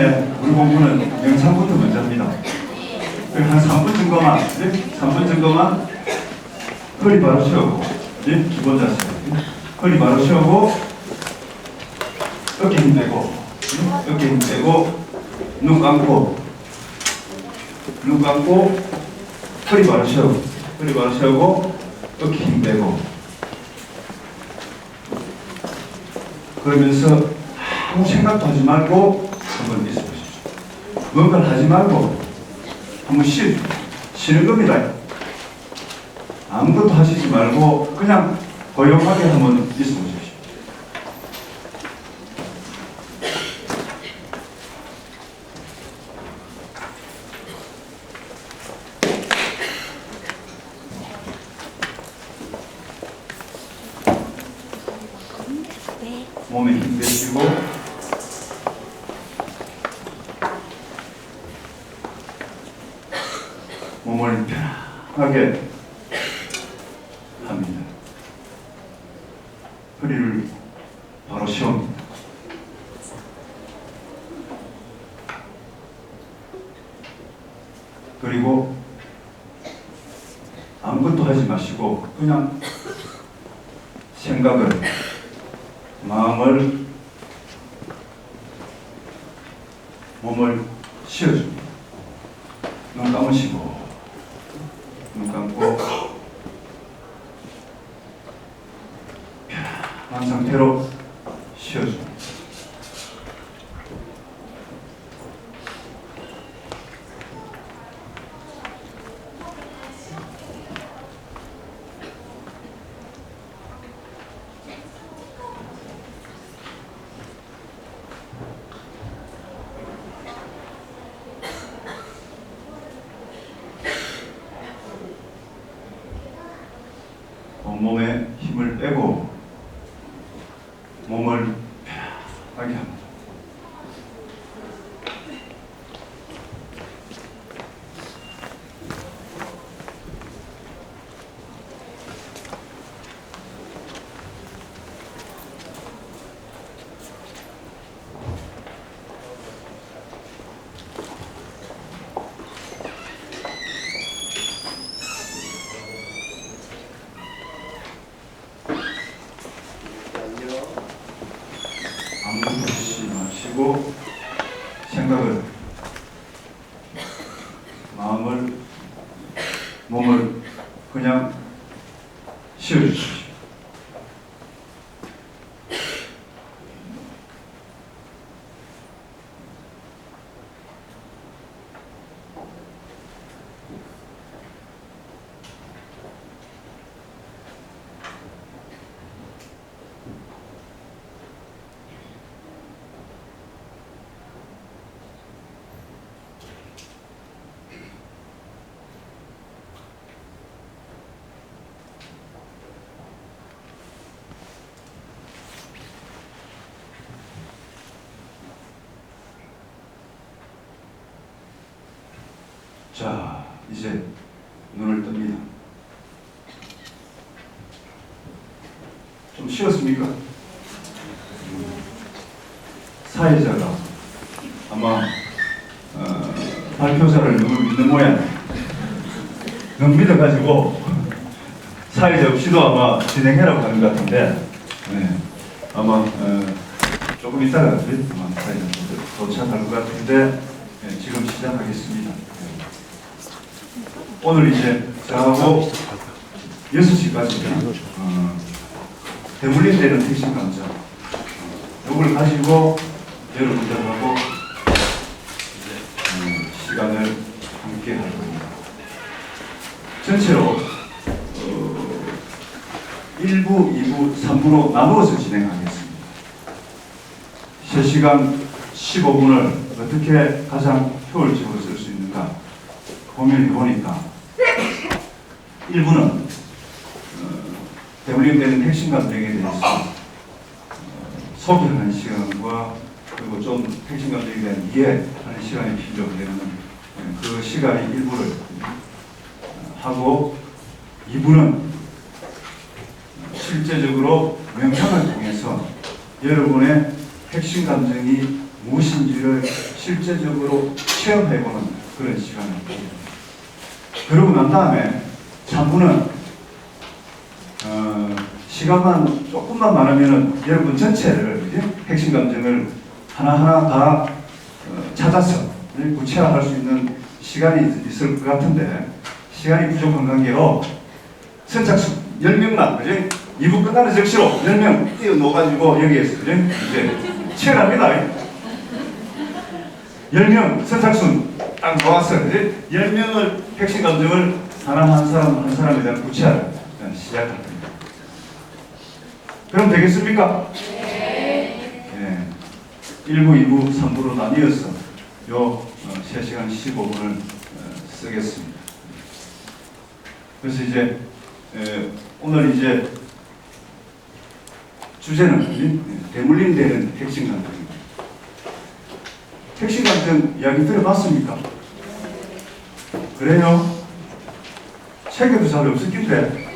처음에 우리 공부는 명상부터 먼저 합니다. 한 3분 정도만, 3분 정도만 허리 바로 세우고, 기본 자세. 허리 바로 세우고, 어깨 힘 빼고, 어깨 힘 빼고, 눈 감고, 허리 바로 세우고, 어깨 힘 빼고. 그러면서 아무 생각도 하지 말고 한번 있어 보십시오. 뭔가를 하지 말고 한번 쉬는 겁니다. 아무것도 하시지 말고 그냥 고요하게 한번 있어 보십시오. 몸에 힘 빼시고 몸을 편하게 합니다. 허리를 바로 세웁니다. 그리고 아무것도 하지 마시고 그냥 생각을, 마음을, 몸을 쉬어줍니다. 눈 감으시고, 눈 감고 편안한 상태로 쉬어줍니다. 온몸에 힘을 빼고 몸을 편하게 합니다. 아무것도 하지 마시고 생각을, 마음을, 몸을 그냥 쉬어주십시오. 자, 이제 눈을 뜹니다. 좀 쉬었습니까? 사회자가 아마 발표자를 너무 믿는 모양이에요. 너무 믿어가지고 사회자 없이도 아마 진행해라고 하는 것 같은데, 아마 조금 있다가 아마 사회자 도착할 것 같은데, 지금 시작하겠습니다. 오늘 이제 저하고 6시까지 대물림되는 택신 강좌, 이걸 가지고 여러분들하고 시간을 함께 할 겁니다. 전체로 1부, 2부, 3부로 나누어서 진행하겠습니다. 3시간 15분을 어떻게 가장 효율적으로 쓸 수 있는가 고민해 보니까 1부는 대물림되는 핵심 감정에 대해서 소개하는 시간과 그리고 좀 핵심 감정에 대한 이해하는 시간이 필요되는 그 시간이 1부를 하고 2부는 실제적으로 명상을 통해서 여러분의 핵심 감정이 무엇인지를 실제적으로 체험해보는 그런 시간입니다. 그러고 난 다음에 3부는 시간만 조금만 많으면 여러분 전체를 핵심 감정을 하나하나 다 찾아서 구체화할 수 있는 시간이 있을 것 같은데 시간이 부족한 관계로 선착순 10명만 그죠? 2부 끝나는 즉시로 10명 뛰어넣어가지고 여기에서 그죠? 이제 치열합니다. 10명 선착순 딱 모아서 그죠? 10명을 핵심 감정을 하나 한 사람에 대한 구체화를 시작할 겁니다. 그럼 되겠습니까? 네. 1부, 2부, 3부로 나뉘어서 요 3시간 15분을 쓰겠습니다. 그래서 이제 오늘 이제 주제는 대물림되는 핵심 감정입니다. 핵심 감정 이야기 들어봤습니까? 그래요? 책에도 잘 없을 텐데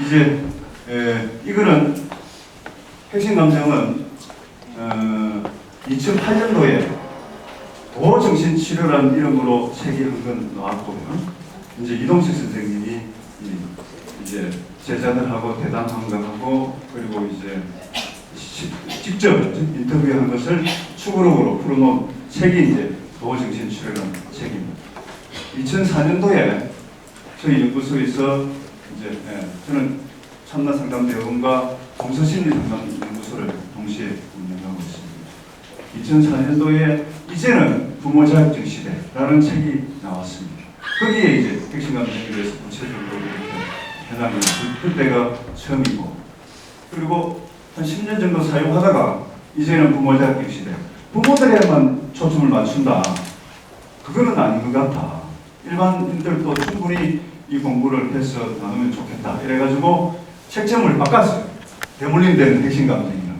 이제 이거는 핵심 감정은 2008년도에 도정신치료라는 이름으로 책이 한 권 나왔고요. 이제 이동식 선생님이 이제 제자들하고 대담한강하고 그리고 이제 직접 인터뷰한 것을 추구록으로 풀어놓은 책이 이제 도정신치료라는 책입니다. 2004년도에 저희 연구소에서 이제 저는 참나상담대학원과 동서심리상담연구소를 동시에 운영하고 있습니다. 2004년도에 이제는 부모 자격증 시대라는 책이 나왔습니다. 거기에 이제 핵심 감정에 대해서 구체적으로 이렇게 해나가는 그때가 처음이고 그리고 한 10년 정도 사용하다가 이제는 부모 자격증 시대 부모들에만 초점을 맞춘다. 그거는 아닌 것 같아. 일반인들도 충분히 이 공부를 해서 나누면 좋겠다. 이래가지고 책점을 바꿨어요. 대물림되는 핵심 감정이라.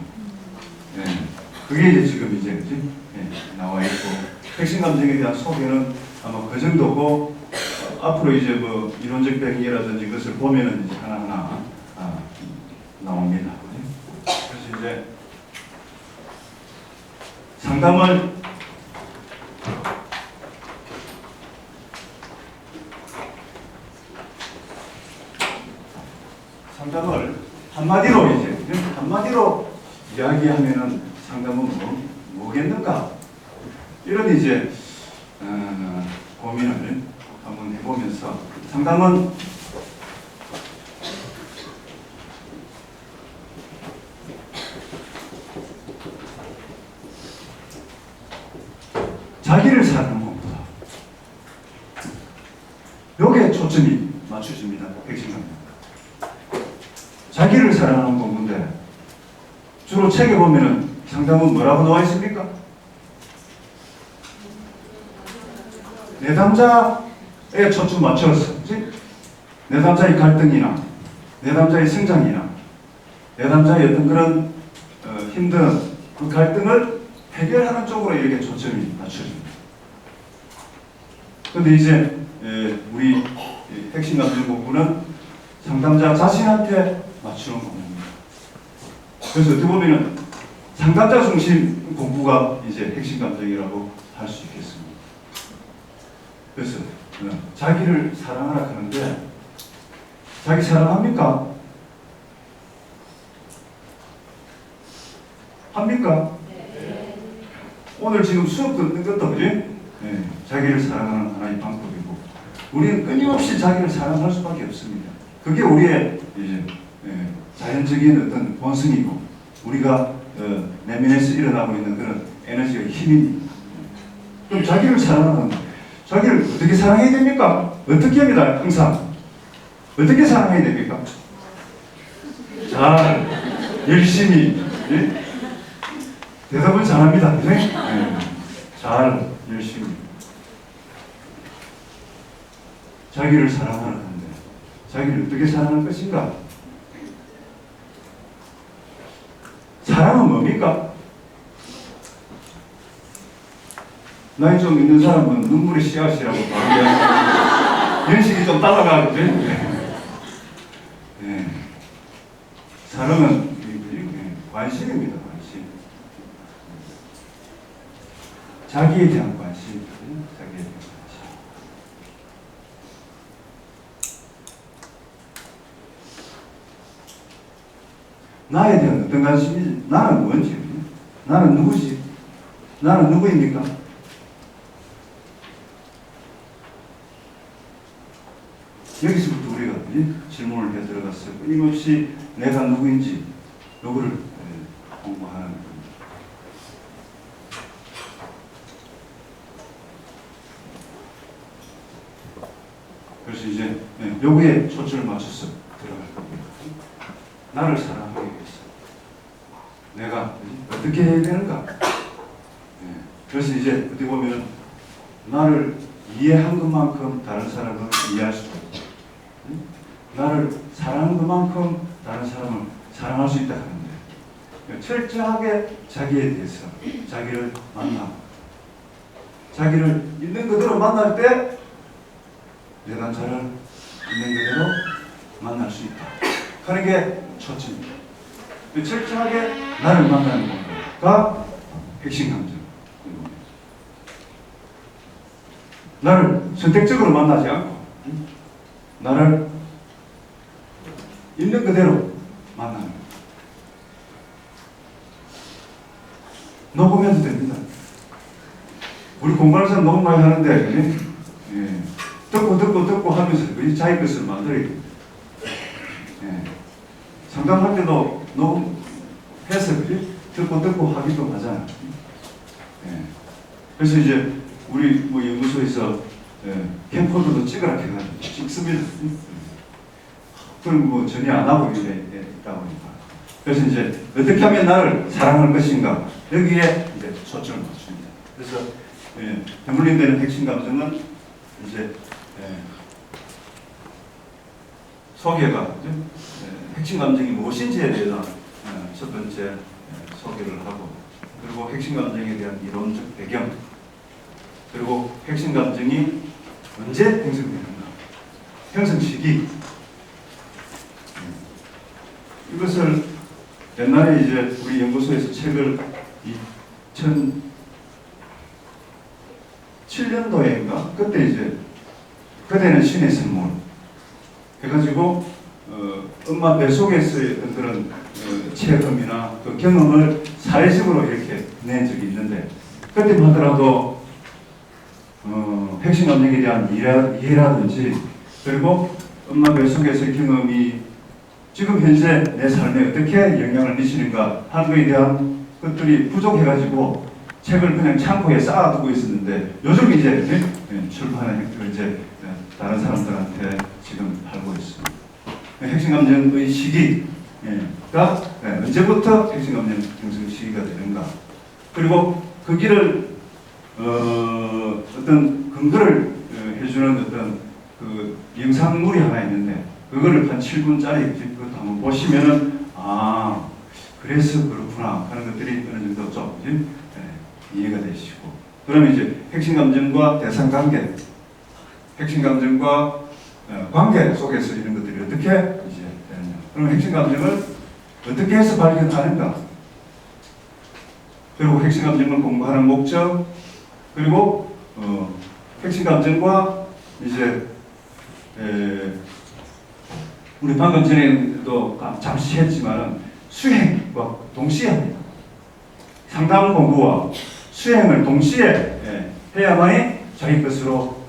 네. 그게 이제 지금 이제 나와 있고 핵심 감정에 대한 소개는 아마 그 정도고 앞으로 이제 뭐 이론적 배경이라든지 그것을 보면은 이제 하나하나 나옵니다. 그래서 이제 상담을 한마디로 이야기하면은 상담은 뭐겠는가? 이런 이제 고민을 한번 해보면서 상담은 자기를 사랑하는 것보다 여기에 초점이 맞춰집니다. 핵심은 자기를 사랑하는 공부인데 주로 책에 보면은 상담은 뭐라고 나와 있습니까? 내담자에 초점 맞춰서 내담자의 갈등이나 내담자의 성장이나 내담자의 어떤 그런 힘든 그 갈등을 해결하는 쪽으로 이렇게 초점이 맞춰집니다. 그런데 이제 우리 핵심 감정 공부는 상담자 자신한테 맞추는 공부입니다. 그래서 어떻게 보면 상담자 중심 공부가 이제 핵심 감정이라고 할 수 있겠습니다. 그래서 자기를 사랑하라 하는데 자기 사랑합니까? 합니까? 네. 오늘 지금 수업 듣는 것도 그지? 네. 자기를 사랑하는 하나의 방법이고 우리는 끊임없이 자기를 사랑할 수밖에 없습니다. 그게 우리의 이제 자연적인 어떤 본성이고 우리가 내면에서 일어나고 있는 그런 에너지와 힘입니다. 그럼 자기를 사랑하는 자기를 어떻게 사랑해야 됩니까? 어떻게 합니다. 항상 어떻게 사랑해야 됩니까? 잘 열심히 대답을 잘합니다. 네? 잘 열심히 자기를 사랑하는데 자기를 어떻게 사랑할 것인가? 사랑은 뭡니까? 나이 좀 있는 사람은 눈물의 씨앗이라고 말하는 연식이 좀 따라가거든. 사랑은 관심입니다. 관심. 자기에 대한 관심, 자기에 대한 관심. 나에 대한 어떤 관심이지? 나는 뭔지? 나는 누구지? 나는 누구입니까? 여기서부터 우리가 질문을 해 들어갔어요. 끊임없이 내가 누구인지 요거를 공부하는 겁니다. 그래서 이제 요거에 초점을 맞춰서 들어갈 겁니다. 나를 사랑하기 위해서 내가 어떻게 해야 되는가? 그래서 이제 어떻게 보면 나를 이해한 것만큼 다른 사람을 이해할 수 있고, 나를 사랑한 것만큼 다른 사람을 사랑할 수 있다 하는데, 철저하게 자기에 대해서 자기를 만나고 자기를 있는 그대로 만날 때 내가 저를 있는 그대로 만날 수 있다 하는 게 초점입니다. 철저하게 나를 만나는 것가 핵심 감정. 나를 선택적으로 만나지 않고 나를 있는 그대로 만나는 것. 녹음해도 됩니다. 우리 공부하는 사람 너무 많이 하는데 듣고 하면서 자기 것을 만들어야 됩니다. 상담할 때도 녹음해서 듣고 하기도 하잖아요. 그래서 이제 우리 뭐 연구소에서 캠코더도 찍으라 해가지고 찍습니다. 그럼 뭐 전혀 안 하고 이래 있다 보니까. 그래서 이제 어떻게 하면 나를 사랑할 것인가 여기에 이제 초점을 맞춥니다. 그래서 해물림되는 핵심 감정은 이제 소개가 핵심 감정이 무엇인지에 대해서 첫 번째 소개를 하고, 그리고 핵심 감정에 대한 이론적 배경, 그리고 핵심 감정이 언제 형성되는가, 형성 시기. 이것을 옛날에 이제 우리 연구소에서 책을 2007년도인가 그때 이제 그대는 신의 선물 해가지고 엄마 뱃속에서의 어떤 그런 체험이나 그 경험을 사회적으로 이렇게 낸 적이 있는데, 그때만 하더라도 핵심 감정에 대한 이해라든지, 그리고 엄마 뱃속에서의 경험이 지금 현재 내 삶에 어떻게 영향을 미치는가 하는 것에 대한 것들이 부족해가지고 책을 그냥 창고에 쌓아두고 있었는데, 요즘 이제 출판해 이제 다른 사람들한테 지금 팔고 있습니다. 핵심 감정의 시기가 언제부터 핵심 감정 형성 시기가 되는가, 그리고 그 길을 어떤 근거를 해주는 어떤 그 영상물이 하나 있는데, 그거를 한 7분짜리 그것도 한번 보시면은 그래서 그렇구나 하는 것들이 어느 정도 좀 이해가 되시고, 그러면 이제 핵심 감정과 대상 관계, 핵심 감정과 관계 속에서 이런 것들이 어떻게 이제 되느냐. 그럼 핵심 감정을 어떻게 해서 발견하는가? 그리고 핵심 감정을 공부하는 목적, 그리고 핵심 감정과 이제 우리 방금 전에도 잠시 했지만은 수행과 동시에 합니다. 상담 공부와 수행을 동시에 해야만이 자기 것으로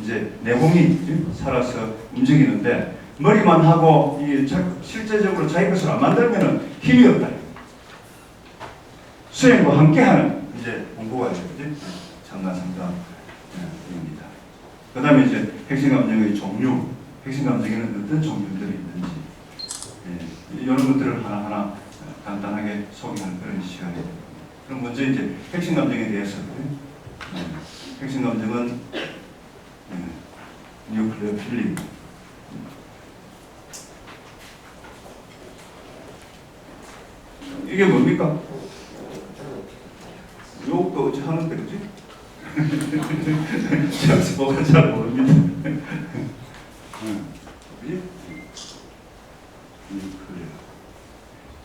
이제 내공이 살아서 움직이는데, 머리만 하고 이 실제적으로 자기 것을 안 만들면은 힘이 없다. 수행과 함께하는 이제 공부가 이제 참나 상담입니다. 그다음에 이제 핵심 감정의 종류, 핵심 감정에는 어떤 종류들이 있는지 이런 것들을 하나하나 간단하게 소개하는 그런 시간입니다. 그럼 먼저 이제 핵심 감정에 대해서 핵심 감정은 뉴클레어 필름. 이게 뭡니까? 요것도 어찌 하는데, 그지? 제가 잘 모릅니다.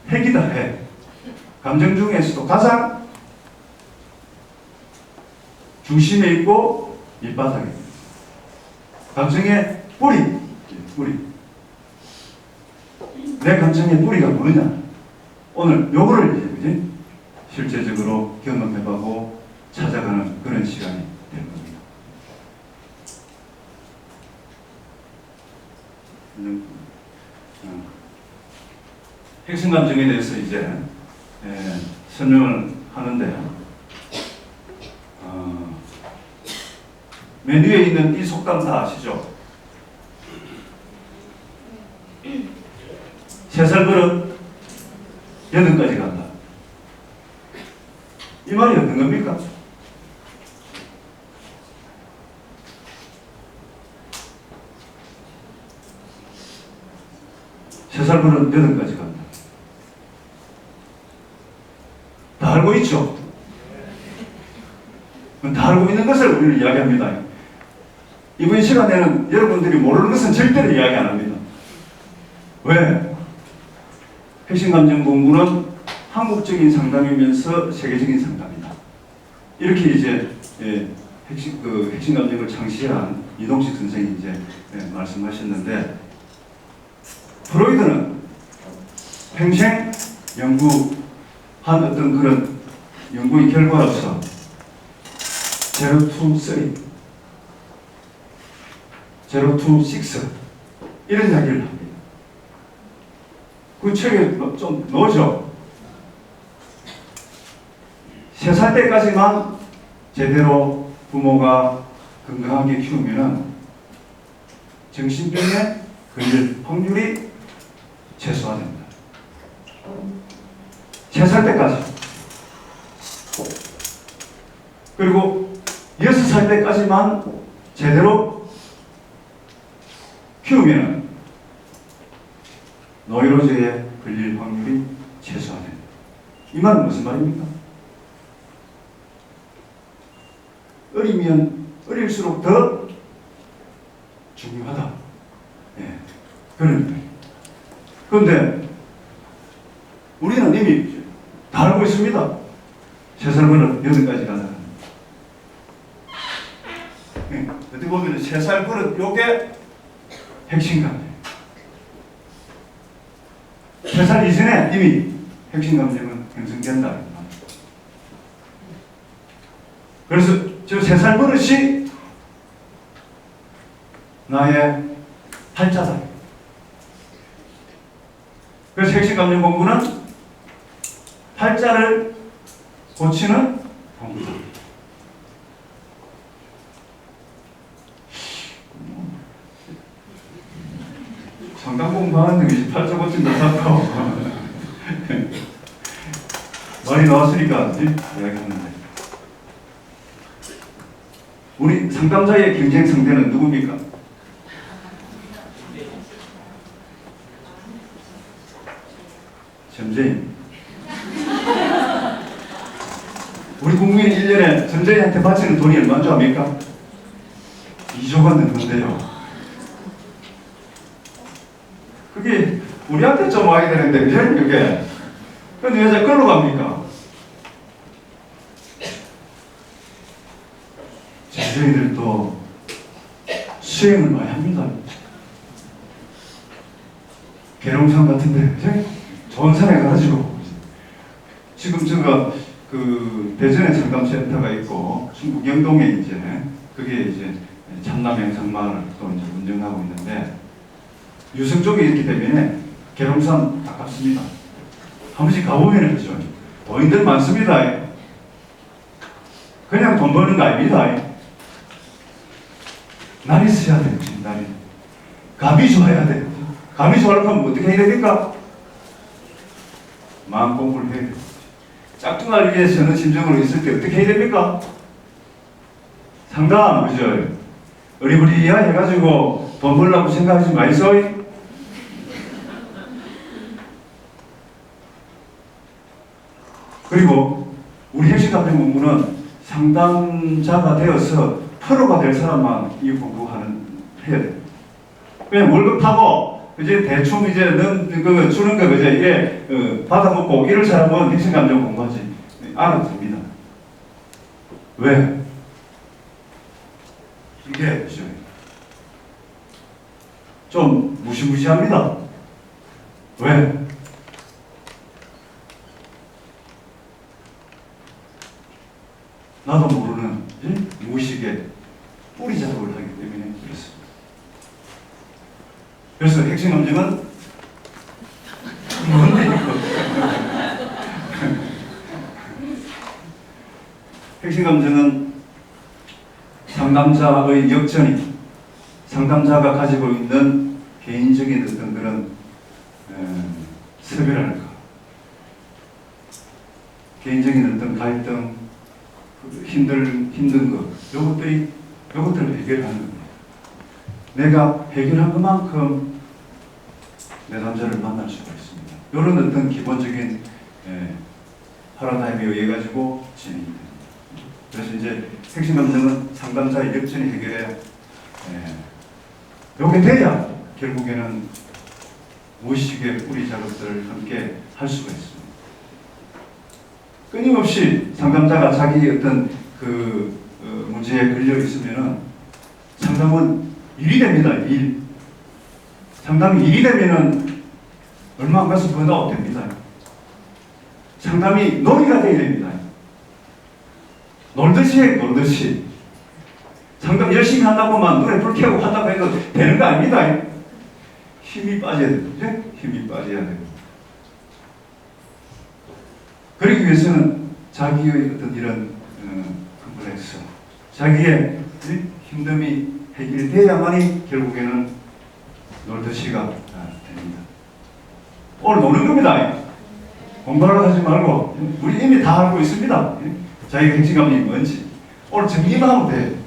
핵이다, 핵. 감정 중에서도 가장 중심에 있고 밑바닥에 있다. 감정의 뿌리. 내 감정의 뿌리가 뭐냐? 오늘 요거를 이제 그지? 실제적으로 경험해보고 찾아가는 그런 시간이 될 겁니다. 핵심 감정에 대해서 이제 설명을 하는데, 맨 위에 있는 이 속담 다 아시죠? 3살 버릇 8까지 간다. 이 말이 어떤 겁니까? 세 살 버릇 8까지 간다. 다 알고 있죠? 다 알고 있는 것을 우리는 이야기합니다. 이번 시간에는 여러분들이 모르는 것은 절대로 이야기 안 합니다. 왜? 핵심 감정 공부는 한국적인 상담이면서 세계적인 상담이다. 이렇게 이제 핵심 감정을 창시한 이동식 선생이 이제 말씀하셨는데, 프로이드는 평생 연구한 어떤 그런 연구의 결과로서 제로 투 쓰리, 제로 투 식스 이런 이야기를 합니다. 그 책에 좀 넣으죠. 3살 때까지만 제대로 부모가 건강하게 키우면은 정신병에 걸릴 확률이 최소화됩니다. 3살 때까지. 그리고 6살 때까지만 제대로 키우면 노이로제에 걸릴 확률이 최소화됩니다. 이 말은 무슨 말입니까? 어리면 어릴수록 더 중요하다. 그런 거예요. 그런데 우리는 이미 다 알고 있습니다. 3살부터 8까지 가는. 어떻게 보면 3살 버릇 요게 핵심 감정. 3살 이전에 이미 핵심 감정은 형성된다. 그래서 저 3살 버릇이 나의 팔자다. 그래서 핵심 감정 공부는 팔자를 고치는 공부다. 상담 공부하는 데 팔자 고친다 사고 말이 나왔으니까 이야기하는데, 우리 상담자의 경쟁 상대는 누굽니까? 점쟁이. 우리 국민이 1년에 점쟁이한테 바치는 돈이 얼마인 줄 압니까? 2조가 넘는데요. 그게 우리한테 좀 와야 되는데, 그죠? 그게. 근데 왜 자꾸 끌로 갑니까? 점쟁이들도 수행을 많이 합니다. 계룡산 같은데, 그죠? 좋은 산에 가가지고. 지금 제가 대전에 상담센터가 있고, 중국 영동에 이제, 그게 이제 참남 행성마을을 또 이제 운영하고 있는데, 유성 쪽에 있기 때문에 계룡산 가깝습니다. 한 번씩 가보면 그죠? 도인들 많습니다. 그냥 돈 버는 거 아닙니다. 날이 있어야 돼요. 날이. 감이 좋아야 돼요. 감이 좋아하려면 어떻게 해야 됩니까? 마음 공부를 해야 돼요. 짝퉁을 위해서는 심정으로 있을 때 어떻게 해야 됩니까? 상담, 그죠? 어리부리야 해가지고 돈 벌려고 생각하지 마이소이. 그리고 우리 핵심 감정 공부는 상담자가 되어서 프로가 될 사람만 이 공부하는 해야 돼. 그냥 월급 타고 이제 대충 이제 그 주는 거 그제 이게 받아먹고 이럴 사람은 핵심 감정 공부하지 않아도 됩니다. 왜? 이렇게 좀 무시무시합니다. 왜? 나도 모르는 무의식의 뿌리 작업을 하기 때문에 그렇습니다. 그래서 핵심 감정은 뭔데 이거? 핵심 감정은 상담자의 역전이 상담자가 가지고 있는 개인적인 어떤 그런 섭외랄까, 개인적인 어떤 갈등, 힘든 것, 요것들을 해결하는 겁니다. 내가 해결한 것만큼 내 남자를 만날 수가 있습니다. 이런 어떤 기본적인 파라다임에 의해 가지고 진행이 됩니다. 그래서 이제 핵심 감정은 상담자의 역전이 해결해 요게 돼야 결국에는 무의식의 뿌리 작업들을 함께 할 수가 있습니다. 끊임없이 상담자가 자기 어떤 그 문제에 걸려 있으면은 상담은 일이 됩니다. 일. 상담이 일이 되면은 얼마 안 가서 번아웃 됩니다. 상담이 놀이가 되어야 됩니다. 놀듯이 해, 놀듯이. 상담 열심히 한다고만 눈에 불 켜고 한다고 해도 되는 거 아닙니다. 힘이 빠져야 됩니다. 힘이 빠져야 됩니다. 그러기 위해서는 자기의 어떤 이런 컴플렉스, 자기의 힘듦이 해결돼야만이 결국에는 놀듯이가 됩니다. 오늘 노는 겁니다. 공부하려고 하지 말고 우리 이미 다 알고 있습니다. 자기가 핵심 감정이 뭔지 오늘 정리만 하면 돼.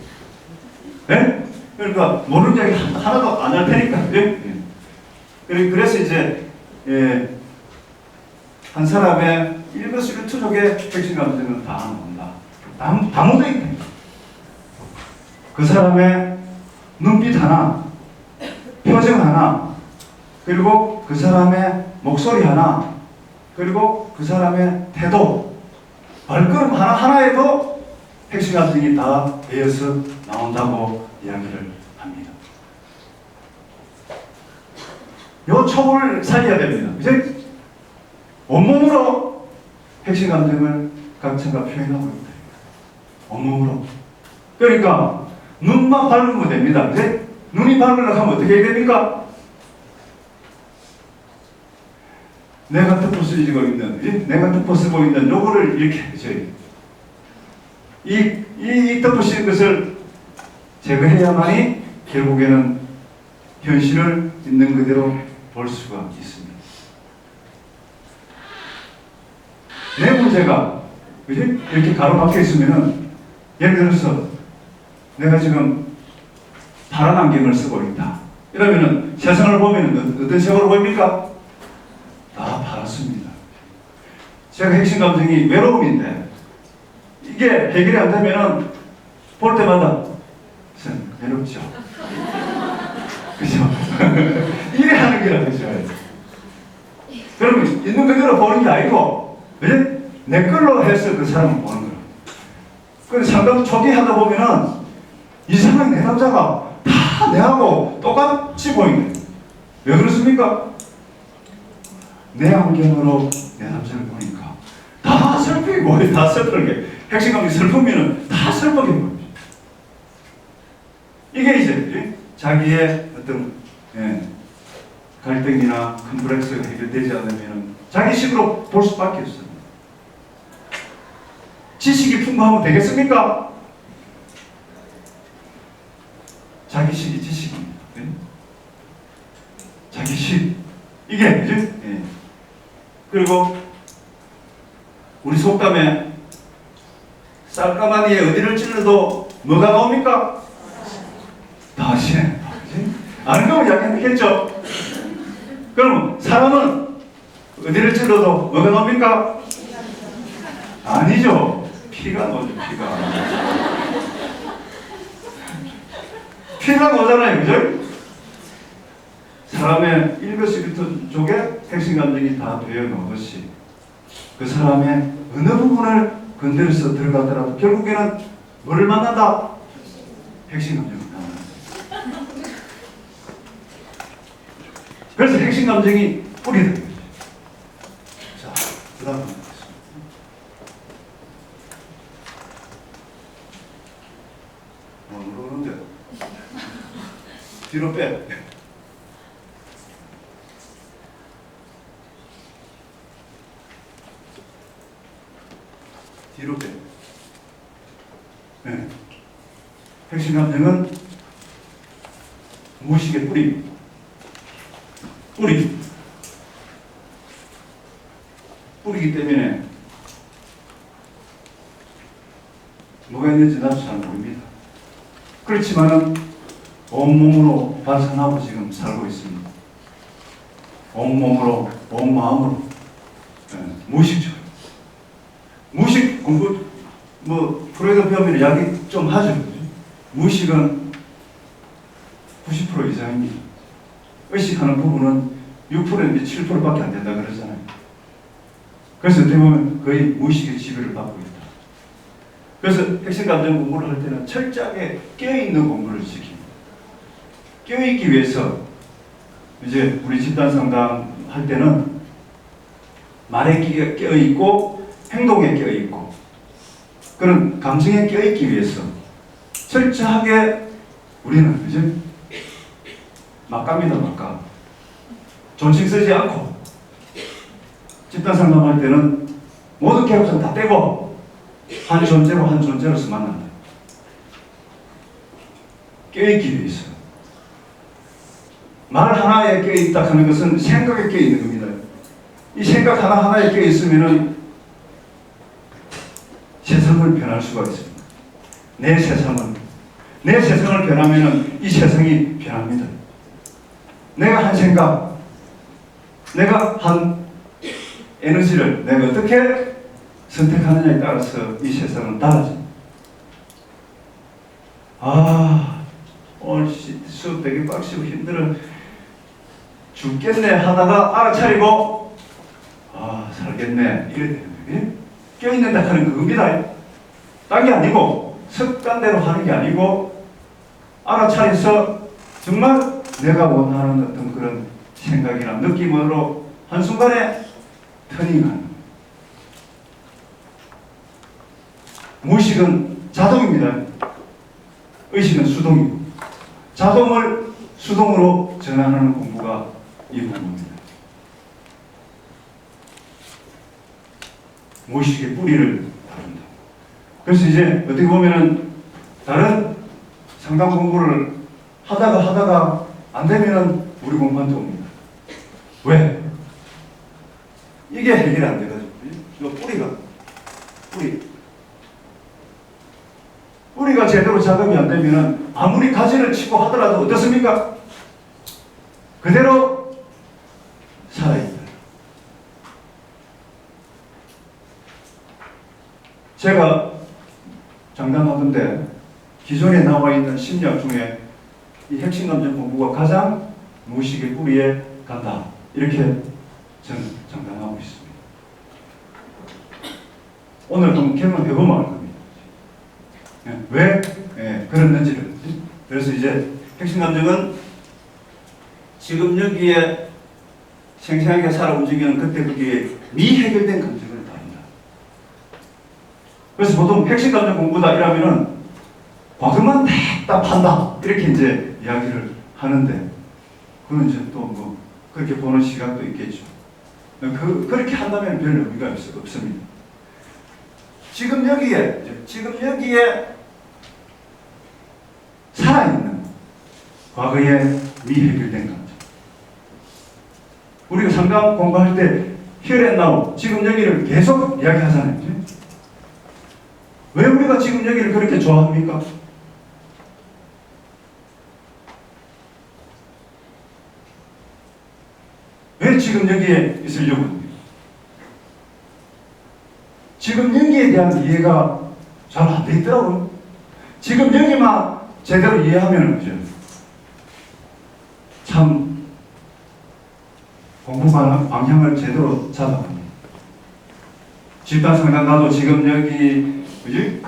네? 그러니까 모르는 이야기 하나도 안 할 테니까. 네? 그래서 이제 한 사람의 일거수일투족의 핵심 감정은 다 나온다. 다 묻어있다. 그 사람의 눈빛 하나, 표정 하나, 그리고 그 사람의 목소리 하나, 그리고 그 사람의 태도, 발걸음 하나하나에도 핵심 감정이 다 배어서 나온다고 이야기를 합니다. 요 촉을 살려야 됩니다. 이제 온몸으로 핵심 감정을 각자가 표현하고 있다. 온몸으로. 그러니까 눈만 밟으면 됩니다. 이제 눈이 밟으려고 하면 어떻게 해야 됩니까? 내가 덮어쓰고 있는, 내가 덮어쓰고 있는 요거를 이렇게 해줘요. 이 덮어쓰는 것을 제거해야만이 결국에는 현실을 있는 그대로 볼 수가 있습니다. 내 문제가 그지? 이렇게 가로막혀 있으면은 예를 들어서 내가 지금 파란 안경을 쓰고 있다. 이러면은 세상을 보면 어떤 세상으로 보입니까? 다 파랗습니다. 제가 핵심 감정이 외로움인데 이게 해결이 안 되면은 볼 때마다 외롭죠. 그죠? 이래 하는 게라 그죠? 그러면 있는 그대로 보는 게 아니고 왜? 내 걸로 해서 그 사람을 보는 거예요. 그래서 상담 초기 하다 보면은 이상한 내 남자가 다 내하고 똑같이 보이네. 왜 그렇습니까? 내 안경으로 내 남자를 보니까 다 슬프게 보여. 다 슬프게. 핵심 감정이 슬프면은 다 슬프게 보입니다. 이게 이제 자기의 어떤 갈등이나 컴플렉스가 해결되지 않으면 자기식으로 볼 수밖에 없어요. 지식이 풍부하면 되겠습니까? 자기식이 지식입니다. 네? 자기식. 이게, 그죠? 네. 그리고 우리 속담에 쌀가마니에 어디를 찔러도 뭐가 나옵니까? 다시네. 아는 거면 이야기했겠죠? 그럼 사람은 어디를 찔러도 뭐가 나옵니까? 아니죠. 피가 나오죠. 피가 나오잖아요. 그죠? 사람의 일거수일투족의 핵심 감정이 다 되어 놓듯이 그 사람의 어느 부분을 건드려서 들어가더라도 결국에는 뭐를 만난다? 핵심 감정을 만난다. 그래서 핵심 감정이 뿌리 되는 거죠. 자, 그 다음 보겠습니다. 모르는데 뒤로 빼. 뒤로 빼. 네. 핵심 감정은 무의식의 뿌리입니다. 뿌리이기 때문에 뭐가 있는지 나도 잘 모릅니다. 그렇지만은 온몸으로 발산하고 지금 살고 있습니다. 온몸으로, 온마음으로, 무의식적으로. 무의식 공부, 프로이드 배우면 이야기 좀 하죠. 무의식은 90% 이상입니다. 의식하는 부분은 6%인데 7%밖에 안 된다 그러잖아요. 그래서 어떻게 보면 거의 무의식의 지배를 받고 있다. 그래서 핵심 감정 공부를 할 때는 철저하게 깨어있는 공부를 지킵니다. 깨어있기 위해서 이제 우리 집단 상담 할 때는 말에 깨어있고 행동에 깨어있고 그런 감정에 깨어있기 위해서 철저하게 우리는 이제 막 갑니다. 막 가. 존칭 쓰지 않고 집단 상담할 때는 모든 개업선 다 떼고 한 존재로서 만난다. 깨어있기 위해서. 말 하나에 깨어있다 하는 것은 생각에 깨어있는 겁니다. 이 생각 하나하나에 깨어있으면은 세상을 변할 수가 있습니다. 내 세상을 변하면은 이 세상이 변합니다. 내가 한 생각, 내가 한 에너지를 내가 어떻게 선택하느냐에 따라서 이 세상은 달라집니다. 오늘 수업 되게 빡시고 힘들어 죽겠네 하다가 알아차리고 살겠네 이래 되는 거예요. 껴있는다 하는 그겁니다. 딴 게 아니고 습관대로 하는 게 아니고 알아차려서 정말 내가 원하는 어떤 그런 생각이나 느낌으로 한순간에 터닝하는. 무의식은 자동입니다. 의식은 수동이고 자동을 수동으로 전환하는 공부가 이 공부입니다. 무의식의 뿌리를 다룬다. 그래서 이제 어떻게 보면은 다른 상담 공부를 하다가 안 되면은 우리 공부한테 옵니다. 왜? 이게 해결이 안 돼가지고. 이거 뿌리가 제대로 작업이 안 되면은 아무리 가지를 치고 하더라도 어떻습니까? 그대로 살아있다. 제가 장담하던데 기존에 나와 있는 심리학 중에 이 핵심 감정 공부가 가장 무의식의 뿌리에 간다. 이렇게 저는 장담하고 있습니다. 오늘 한번 경험해보면 알 겁니다. 왜 그랬는지를. 그래서 이제 핵심 감정은 지금 여기에 생생하게 살아 움직이는 그때 그게 미해결된 감정을 다룬다. 그래서 보통 핵심 감정 공부다 이러면은 과거만 답답한다 이렇게 이제 이야기를 하는데 그건 이제 또 뭐 그렇게 보는 시각도 있겠죠. 그렇게 한다면 별 의미가 없습니다. 지금 여기에 살아있는 과거의 미해결된 감정. 우리가 상담 공부할 때 here and now, 지금 여기를 계속 이야기하잖아요. 왜 우리가 지금 여기를 그렇게 좋아합니까? 왜 지금 여기에 있으려고 합니까? 지금 여기에 대한 이해가 잘 안 돼 있더라고요. 지금 여기만 제대로 이해하면 그죠? 참 공부 방향을 제대로 잡아갑니다. 집단 상담 나도 지금 여기, 그지?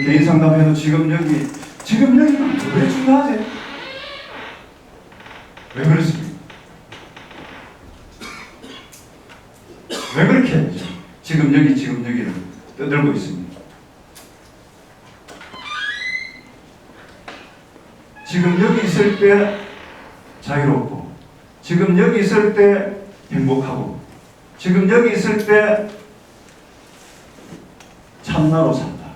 개인 상담해도 지금 여기가 왜 중요하지? 왜 그렇습니까? 지금 여기를 떠들고 있습니다. 지금 여기 있을 때 자유롭고, 지금 여기 있을 때 행복하고, 지금 여기 있을 때 참나로 산다.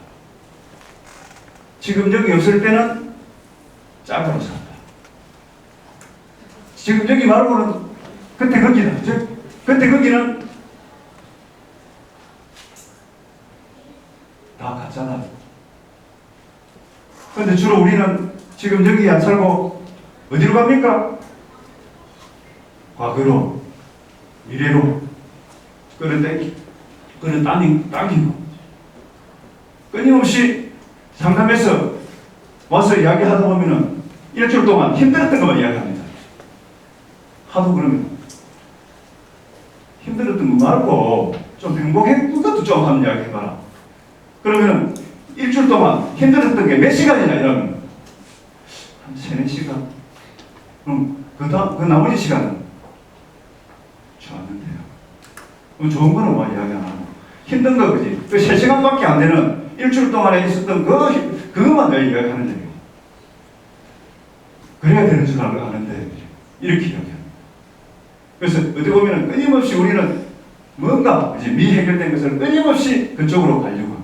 지금 여기 없을 때는 짝으로 산다. 지금 여기 말고는 그때 거기다. 그때 거기는 다 가짜다. 근데 주로 우리는 지금 여기 안 살고 어디로 갑니까? 과거로, 미래로. 그런데 그는 땅이고 끊임없이 상담해서 와서 이야기하다 보면은 일주일 동안 힘들었던 것만 이야기합니다. 하도 그러면 힘들었던 거 말고 좀 행복했던 것도 좀 한번 이야기해봐라. 그러면 일주일 동안 힘들었던 게 몇 시간이냐 이러면 한 3-4시간. 그럼 그 나머지 시간은 좋았는데요. 그럼 좋은 거는 뭐 이야기 안 하고 힘든 거 그지? 그 3시간밖에 안 되는 일주일 동안에 있었던 그것만 내가 이야기하는 얘기예요. 그래야 되는 줄 아는데 이렇게 이야기합니다. 그래서 어떻게 보면 끊임없이 우리는 뭔가 이제 미해결된 것을 끊임없이 그쪽으로 가려고 합니다.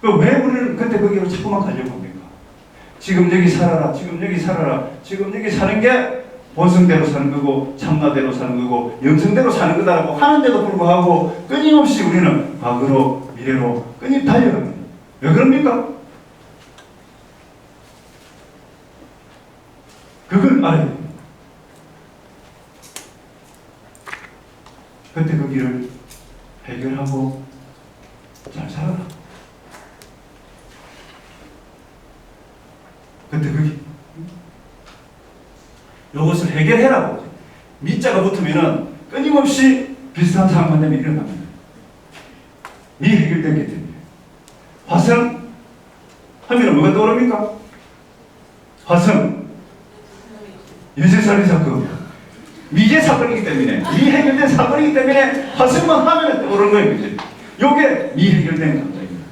왜 우리는 그때 거기로 자꾸만 가려고 합니까? 지금 여기 살아라, 지금 여기 살아라, 지금 여기 사는 게 본성대로 사는 거고 참나대로 사는 거고 영성대로 사는 거다라고 하는데도 불구하고 끊임없이 우리는 과거로 미래로 끊임 달려갑니다. 왜 그럽니까? 그걸 알아야 됩니다. 그때 그 길을 해결하고 잘 살아라. 그때 그 길. 이것을 해결해라고. 미자가 붙으면은 끊임없이 비슷한 상관념이 일어납니다. 미해결되기 때문에. 화성 하면은 뭐가 떠오릅니까? 화성 연쇄살인 사건. 미제 사건이기 때문에, 미해결된 사건이기 때문에 화성만 하면 떠오르는 거예요. 이제. 요게 미해결된 감정입니다.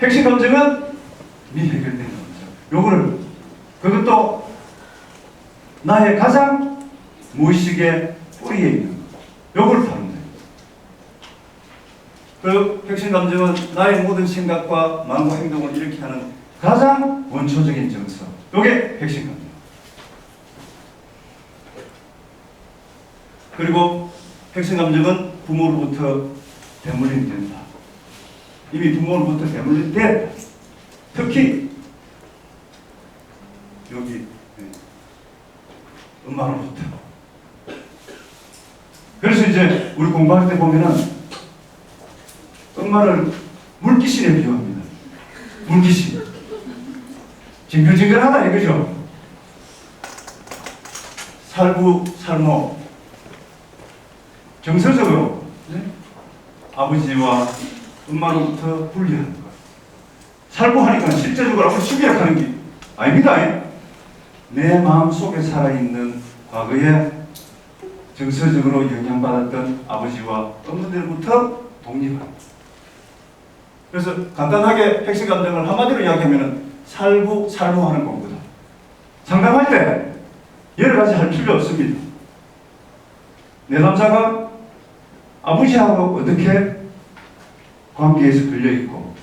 핵심 감정은 미해결된 감정. 요거를, 그것도 나의 가장 무의식의 뿌리에 있는 요걸 다룬다. 그 핵심 감정은 나의 모든 생각과 마음과 행동을 이렇게 하는 가장 원초적인 정서. 요게 핵심 감정. 그리고 핵심 감정은 부모로부터 대물림이 된다. 이미 부모로부터 대물림이 된다. 특히 여기 엄마로부터. 그래서 이제 우리 공부할 때 보면은 엄마를 물귀신에 비유합니다. 물귀신. 징글징글하다 이거죠. 살부, 살모. 정서적으로 네? 아버지와 엄마로부터 분리하는 거예요. 살부하니까 실제적으로 아무리 수비약하는 게 아닙니다. 내 마음속에 살아있는 과거에 정서적으로 영향받았던 아버지와 어머니로부터 독립합니다. 그래서 간단하게 핵심 감정을 한마디로 이야기하면 살부, 살모하는 공부다. 상담할 때 여러 가지 할 필요 없습니다. 내 남자가 아버지하고 어떻게 관계에서 걸려있고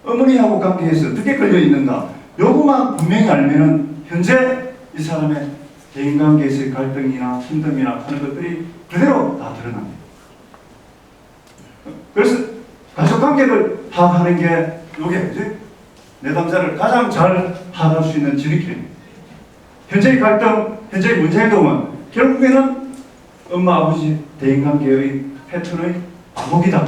어머니하고 관계에서 어떻게 걸려있는가 요것만 분명히 알면은 현재 이 사람의 대인관계에서의 갈등이나 힘듦이나 하는 것들이 그대로 다 드러납니다. 그래서 가족관계를 파악하는 게 요게 이제 내 남자를 가장 잘 파악할 수 있는 지름길입니다. 현재의 갈등, 현재의 문제행동은 결국에는 엄마, 아버지 대인관계의 패턴의 반복이다.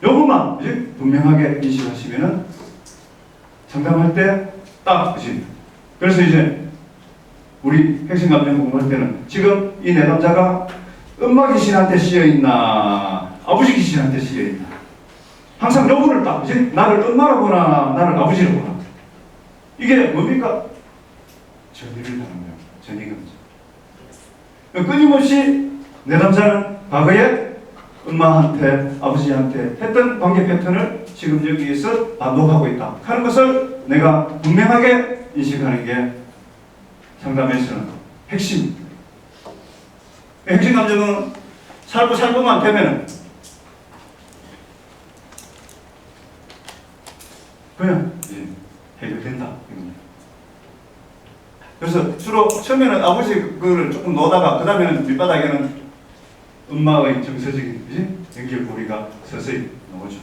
요것만 이제 분명하게 인식하시면은 상담할 때 딱 그지. 그래서 이제 우리 핵심 감정 공부할 때는 지금 이 내 남자가 엄마 귀신한테 씌여 있나, 아버지 귀신한테 씌여 있나. 항상 요거를 딱 그지. 나를 엄마로 보나, 나를 아버지로 보나. 이게 뭡니까? 전이를 하는 거예요. 전이 감정. 끊임없이 내 남자는 과거에 엄마한테, 아버지한테 했던 관계 패턴을 지금 여기에서 반복하고 있다 하는 것을 내가 분명하게 인식하는 게 상담에서는 핵심. 핵심 감정은 살고만 되면 그냥 해결된다. 그래서 주로 처음에는 아버지 그거를 조금 놓다가 그 다음에는 밑바닥에는 엄마의 정서적인 연결고리가 서서히 나오죠.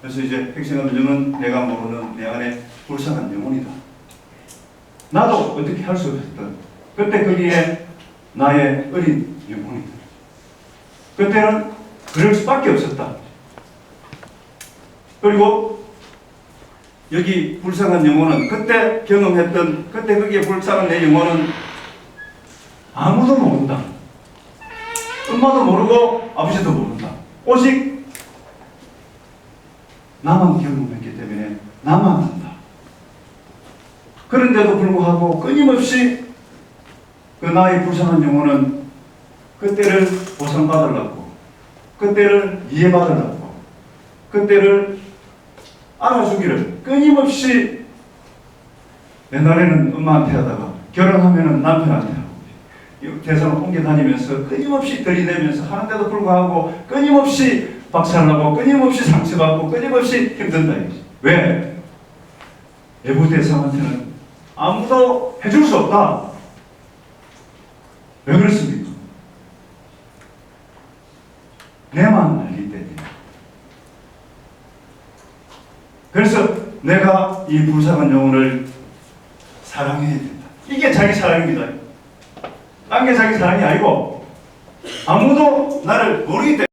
그래서 이제 핵심 감정은 내가 모르는 내 안에 불쌍한 영혼이다. 나도 어떻게 할 수 없었던 그때 거기에 나의 어린 영혼이다. 그때는 그럴 수밖에 없었다. 그리고 여기 불쌍한 영혼은 그때 경험했던 그때 거기에 불쌍한 내 영혼은 아무도 모른다. 엄마도 모르고 아버지도 모른다. 오직 나만 경험했기 때문에 나만 안다. 그런데도 불구하고 끊임없이 그 나의 불쌍한 영혼은 그때를 보상받으려고, 그때를 이해받으려고, 그때를 알아주기를 끊임없이 옛날에는 엄마한테 하다가 결혼하면은 남편한테 하고 대상을 옮겨다니면서 끊임없이 들이대면서 하는데도 불구하고 끊임없이 박살나고 끊임없이 상처받고 끊임없이 힘든다 이거지. 왜? 외부 대상한테는 아무도 해줄 수 없다. 왜 그렇습니까? 내만 알기 때문에. 그래서 내가 이 불쌍한 영혼을 사랑해야 된다. 이게 자기 사랑입니다. 딴 게 자기 사랑이 아니고 아무도 나를 모르기 때문에